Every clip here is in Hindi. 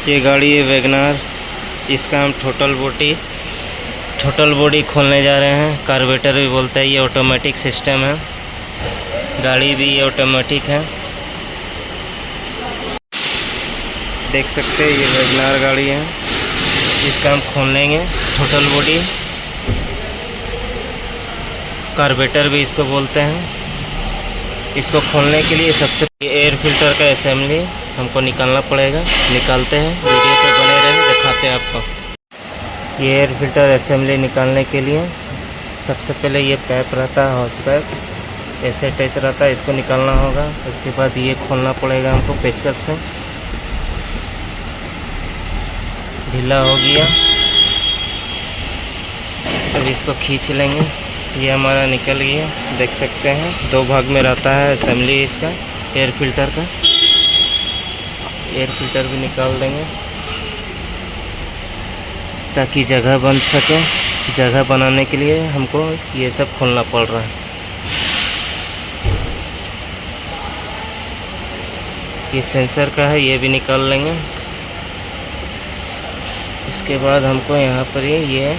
ये गाड़ी है वैगनार। इसका हम टोटल बॉडी खोलने जा रहे हैं। कार्बोरेटर भी बोलते हैं। ये ऑटोमेटिक सिस्टम है। गाड़ी भी ये ऑटोमेटिक है। देख सकते हैं ये वैगनार गाड़ी है। इसका हम खोल लेंगे टोटल बॉडी। कार्बोरेटर भी इसको बोलते हैं। इसको खोलने के लिए सबसे एयर फिल्टर का असेंबली हमको निकालना पड़ेगा। निकालते हैं, वीडियो पे बने रहे, दिखाते हैं आपको। ये एयर फिल्टर असेंबली निकालने के लिए सबसे पहले ये पैप रहता है, हॉस पैप ऐसे अटैच रहता है, इसको निकालना होगा। उसके बाद ये खोलना पड़ेगा हमको पेचकस से। ढीला हो गया, अब इसको खींच लेंगे। ये हमारा निकल गया, देख सकते हैं। 2 भाग में रहता है असेंबली इसका एयर फिल्टर का। एयर फिल्टर भी निकाल देंगे ताकि जगह बन सके। जगह बनाने के लिए हमको ये सब खोलना पड़ रहा है। ये सेंसर का है, ये भी निकाल लेंगे। उसके बाद हमको यहाँ पर ये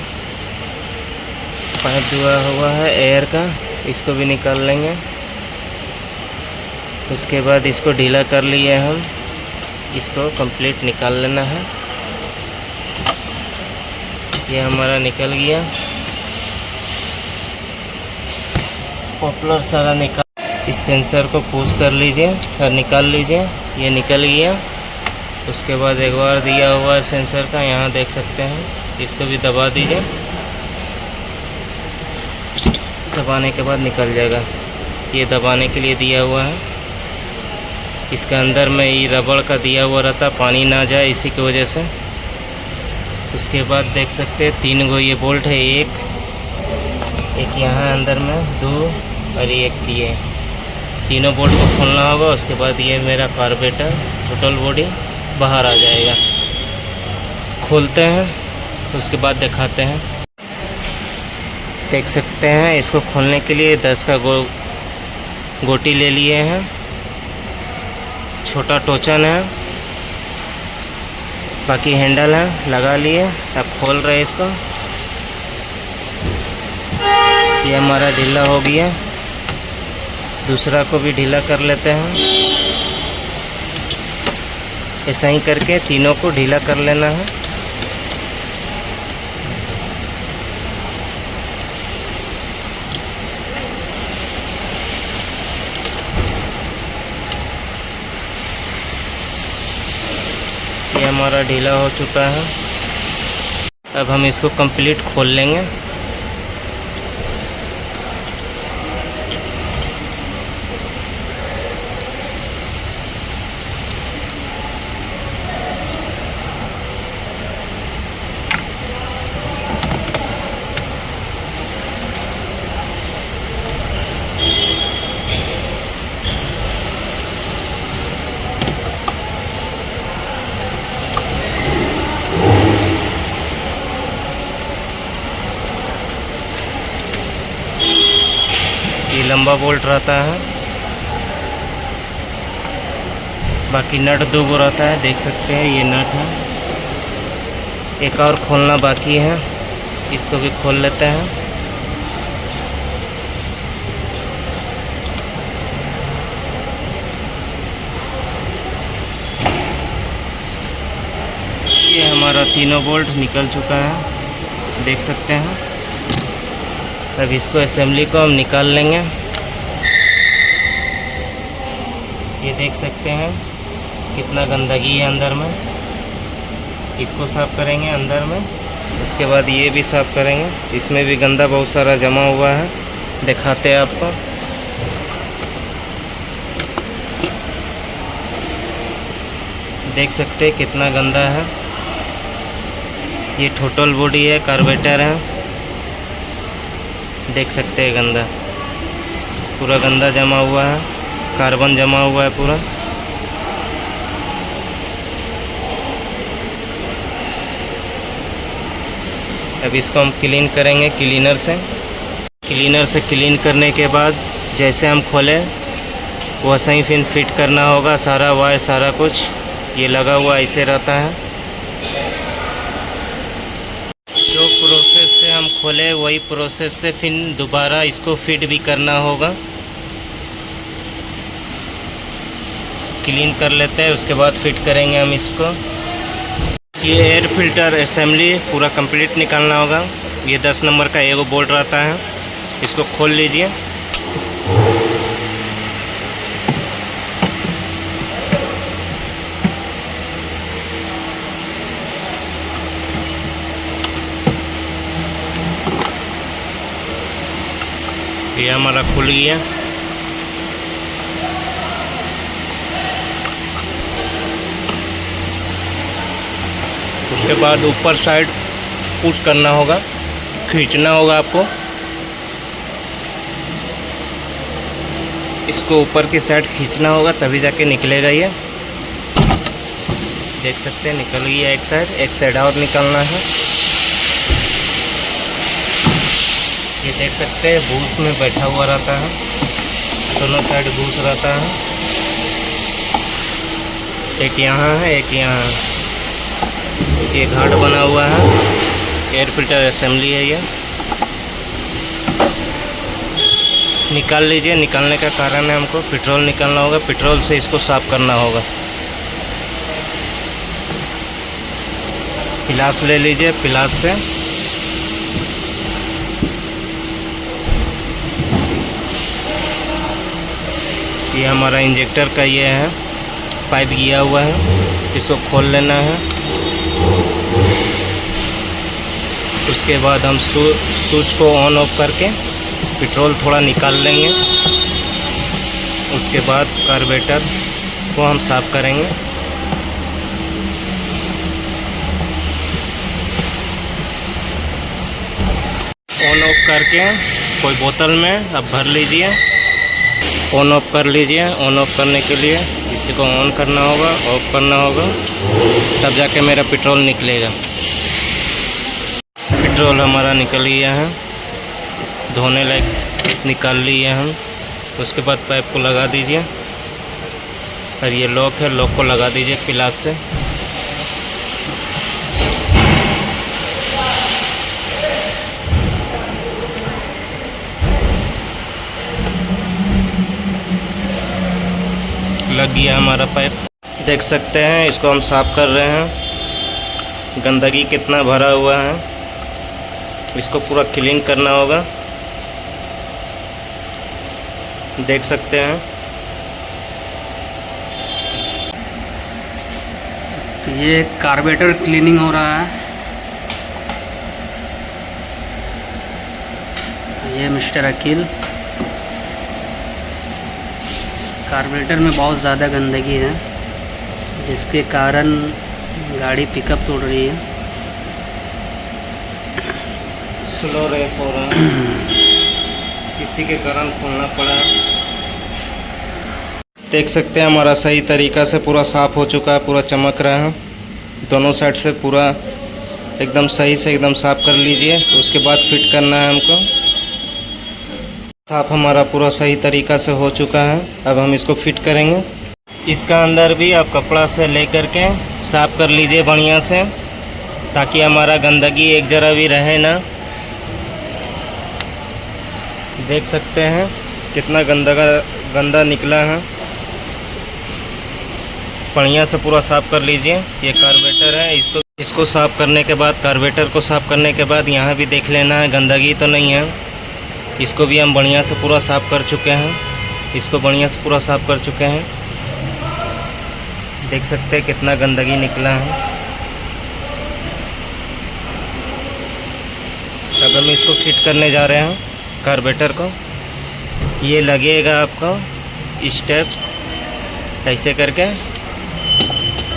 पाइप जुड़ा हुआ है एयर का, इसको भी निकाल लेंगे। उसके बाद इसको ढीला कर लिए हम, इसको कंप्लीट निकाल लेना है। ये हमारा निकल गया। पॉपुलर सारा निकाल। इस सेंसर को पुश कर लीजिए और निकाल लीजिए। ये निकल गया। उसके बाद एक बार दिया हुआ है सेंसर का, यहाँ देख सकते हैं। इसको भी दबा दीजिए। दबाने के बाद निकल जाएगा। ये दबाने के लिए दिया हुआ है। इसके अंदर में ये रबड़ का दिया हुआ रहता, पानी ना जाए इसी की वजह से। उसके बाद देख सकते हैं 3 गो ये बोल्ट है। एक यहाँ अंदर में 2 और एक ये। तीनों बोल्ट को खोलना होगा। उसके बाद ये मेरा कार्बोरेटर टोटल बॉडी बाहर आ जाएगा। खोलते हैं, उसके बाद दिखाते हैं। देख सकते हैं, इसको खोलने के लिए 10 का गोटी ले लिए हैं। छोटा टोचन है, बाकी हैंडल है, लगा लिए। अब खोल रहे इसको। ये हमारा ढीला हो गया। दूसरा को भी ढीला कर लेते हैं। ऐसा ही करके तीनों को ढीला कर लेना है। ये हमारा ढीला हो चुका है। अब हम इसको कंप्लीट खोल लेंगे। लंबा बोल्ट रहता है, बाकी नट 2 गो रहता है। देख सकते हैं ये नट है। एक और खोलना बाकी है, इसको भी खोल लेते हैं। ये हमारा तीनों बोल्ट निकल चुका है, देख सकते हैं। अब इसको असेंबली को हम निकाल लेंगे। ये देख सकते हैं कितना गंदगी है अंदर में। इसको साफ़ करेंगे अंदर में। उसके बाद ये भी साफ़ करेंगे। इसमें भी गंदा बहुत सारा जमा हुआ है, दिखाते हैं आपको। देख सकते हैं कितना गंदा है। ये टोटल बॉडी है, कार्बोरेटर है। देख सकते हैं गंदा, पूरा गंदा जमा हुआ है, कार्बन जमा हुआ है पूरा। अब इसको हम क्लीन करेंगे क्लीनर से। क्लीन करने के बाद जैसे हम खोलें वैसे ही फिर फिट करना होगा। सारा वायर सारा कुछ ये लगा हुआ ऐसे रहता है। खोले वही प्रोसेस से फिर दोबारा इसको फिट भी करना होगा। क्लीन कर लेते हैं, उसके बाद फिट करेंगे हम इसको। ये एयर फिल्टर असेंबली पूरा कंप्लीट निकालना होगा। ये 10 नंबर का एगो बोल्ट रहता है, इसको खोल लीजिए। ये हमारा खुल गया। उसके बाद ऊपर साइड पुश करना होगा, खींचना होगा आपको। इसको ऊपर की साइड खींचना होगा, तभी जाके निकलेगा। ये देख सकते हैं निकल गया एक साइड और निकलना है। ये देख सकते हैं बूथ में बैठा हुआ रहता है, दोनों साइड बूथ रहता है। एक यहाँ है, एक यहाँ है। ये घाट बना हुआ है, एयर फिल्टर असेंबली है। ये निकाल लीजिए। निकालने का कारण है हमको पेट्रोल निकालना होगा, पेट्रोल से इसको साफ़ करना होगा। पिलास ले लीजिए, पिलास से ये हमारा इंजेक्टर का ये है, पाइप गया हुआ है, इसको खोल लेना है। उसके बाद हम स्विच को ऑन ऑफ करके पेट्रोल थोड़ा निकाल लेंगे। उसके बाद कार्बोरेटर को हम साफ़ करेंगे। ऑन ऑफ करके कोई बोतल में अब भर लीजिए। ऑन ऑफ कर लीजिए। ऑन ऑफ करने के लिए इसी को ऑन करना होगा, ऑफ करना होगा, तब जाके मेरा पेट्रोल निकलेगा। पेट्रोल हमारा निकल गया है, धोने लायक निकाल लिए हम। उसके बाद पाइप को लगा दीजिए और ये लॉक है, लॉक को लगा दीजिए पिलास से। लग गया हमारा पाइप। देख सकते हैं इसको हम साफ़ कर रहे हैं। गंदगी कितना भरा हुआ है, इसको पूरा क्लीन करना होगा। देख सकते हैं। तो ये कार्बोरेटर क्लीनिंग हो रहा है। ये मिस्टर अकील, कार्बोरेटर में बहुत ज़्यादा गंदगी है, जिसके कारण गाड़ी पिकअप तोड़ रही है। स्लो रेस हो रहा है, इसी के कारण खोलना पड़ा। देख सकते हैं हमारा सही तरीक़ा से पूरा साफ़ हो चुका है, पूरा चमक रहा है। दोनों साइड से पूरा एकदम सही से एकदम साफ़ कर लीजिए। उसके बाद फिट करना है हमको। साफ़ हमारा पूरा सही तरीक़ा से हो चुका है। अब हम इसको फिट करेंगे। इसका अंदर भी आप कपड़ा से ले करके साफ़ कर लीजिए बढ़िया से, ताकि हमारा गंदगी एक जरा भी रहे ना। देख सकते हैं कितना गंदा निकला है। बढ़िया से पूरा साफ़ कर लीजिए। ये कार्बोरेटर है, इसको साफ़ करने के बाद, कार्बोरेटर को साफ़ करने के बाद यहाँ भी देख लेना है गंदगी तो नहीं है। इसको भी हम बढ़िया से पूरा साफ़ कर चुके हैं। इसको बढ़िया से पूरा साफ़ कर चुके हैं। देख सकते हैं कितना गंदगी निकला है। अब हम इसको फिट करने जा रहे हैं कार्बोरेटर को। ये लगेगा आपको स्टेप ऐसे करके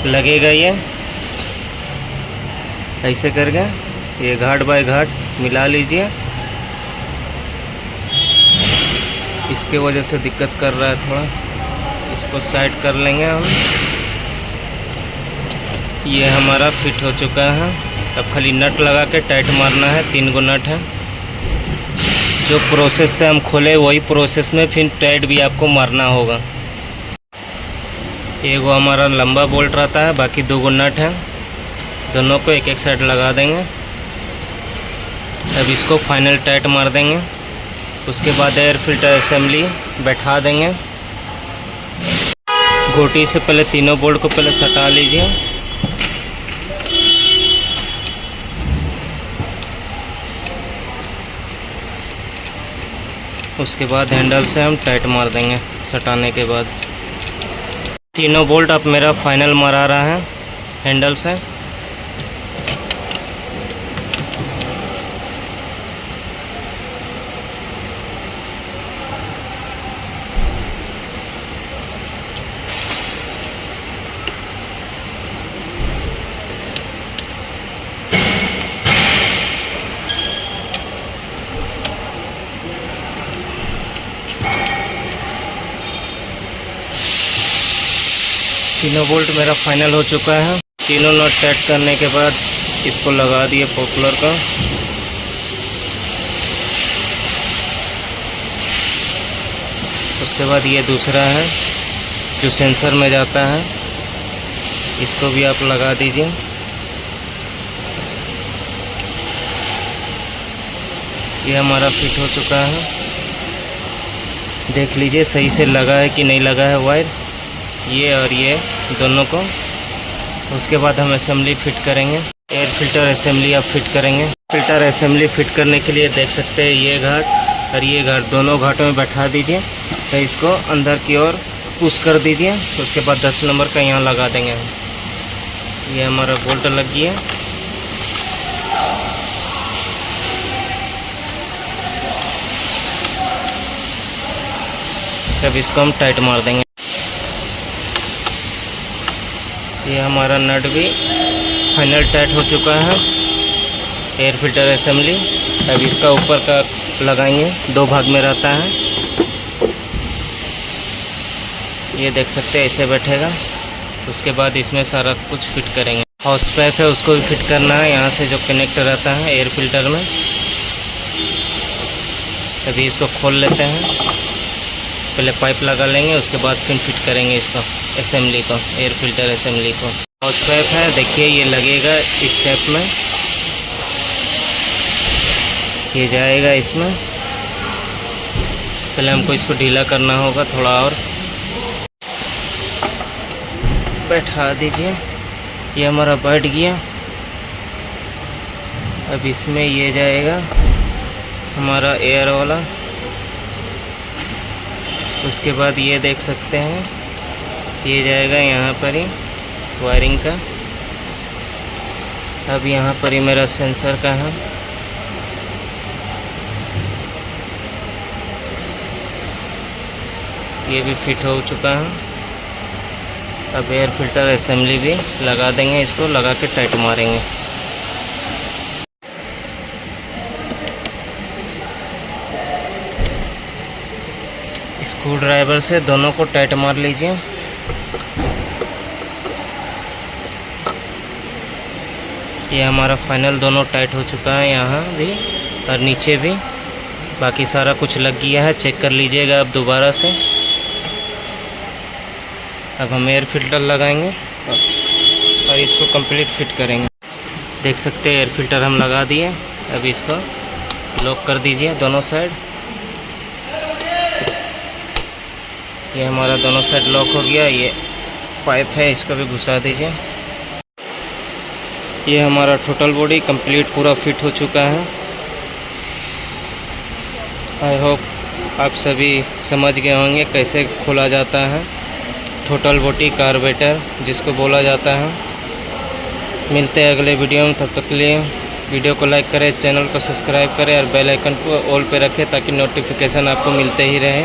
लगेगा, ये ऐसे करके ये घाट बाय घाट मिला लीजिए। इसके वजह से दिक्कत कर रहा है थोड़ा, इसको साइड कर लेंगे हम। ये हमारा फिट हो चुका है। अब खाली नट लगा के टाइट मारना है। 3 गो नट है। जो प्रोसेस से हम खोले वही प्रोसेस में फिर टाइट भी आपको मारना होगा। एगो हमारा लंबा बोल्ट रहता है, बाकी 2 गो नट है। दोनों को एक एक साइड लगा देंगे। अब इसको फाइनल टाइट मार देंगे। उसके बाद एयर फिल्टर असेंबली बैठा देंगे। गोटी से पहले तीनों बोल्ट को पहले सटा लीजिए। उसके बाद हैंडल से हम टाइट मार देंगे। सटाने के बाद तीनों बोल्ट अब मेरा फाइनल मरा रहा है हैंडल से। तीनों बोल्ट मेरा फाइनल हो चुका है। तीनों नट टाइट करने के बाद इसको लगा दिए पॉपुलर का। उसके बाद ये दूसरा है जो सेंसर में जाता है, इसको भी आप लगा दीजिए। ये हमारा फिट हो चुका है। देख लीजिए सही से लगा है कि नहीं लगा है वायर, ये और ये दोनों को। उसके बाद हम असेंबली फिट करेंगे। एयर फिल्टर असेंबली आप फिट करेंगे। फिल्टर असेंबली फिट करने के लिए देख सकते हैं ये घाट और ये घाट दोनों घाटों में बैठा दीजिए। तो इसको अंदर की ओर पुश कर दीजिए। उसके बाद 10 नंबर का यहाँ लगा देंगे। ये हमारा बोल्ट लग गया। अब इसको हम टाइट मार देंगे। ये हमारा नट भी फाइनल टाइट हो चुका है। एयर फिल्टर असेंबली अब इसका ऊपर का लगाएंगे, 2 भाग में रहता है। ये देख सकते हैं ऐसे बैठेगा। उसके बाद इसमें सारा कुछ फिट करेंगे। हाउस पाइप है उसको भी फिट करना है, यहाँ से जो कनेक्ट रहता है एयर फिल्टर में। अभी इसको खोल लेते हैं। पहले पाइप लगा लेंगे, उसके बाद फिर फिट करेंगे इसको असेंबली को, एयर फिल्टर असेंबली को। हाउस पाइप है, देखिए ये लगेगा इस स्टेप में, ये जाएगा इसमें। पहले हमको इसको ढीला करना होगा थोड़ा और। बैठा दीजिए। ये हमारा बैठ गया। अब इसमें ये जाएगा हमारा एयर वाला। उसके बाद ये देख सकते हैं ये जाएगा यहाँ पर ही वायरिंग का। अब यहाँ पर ही मेरा सेंसर का है। ये भी फिट हो चुका है। अब एयर फिल्टर असेंबली भी लगा देंगे, इसको लगा के टाइट मारेंगे। स्क्रू ड्राइवर से दोनों को टाइट मार लीजिए। ये हमारा फाइनल दोनों टाइट हो चुका है, यहाँ भी और नीचे भी। बाकी सारा कुछ लग गया है, चेक कर लीजिएगा अब दोबारा से। अब हम एयर फिल्टर लगाएंगे और इसको कंप्लीट फिट करेंगे। देख सकते हैं एयर फिल्टर हम लगा दिए। अब इसको लॉक कर दीजिए दोनों साइड। ये हमारा दोनों साइड लॉक हो गया। ये पाइप है, इसको भी घुसा दीजिए। ये हमारा टोटल बॉडी कंप्लीट पूरा फिट हो चुका है। आई होप आप सभी समझ गए होंगे कैसे खोला जाता है टोटल बॉडी कार्बोरेटर जिसको बोला जाता है। मिलते हैं अगले वीडियो में, तब तक के लिए वीडियो को लाइक करें, चैनल को सब्सक्राइब करें और बेल आइकन को ऑल पे रखें ताकि नोटिफिकेशन आपको मिलते ही रहे।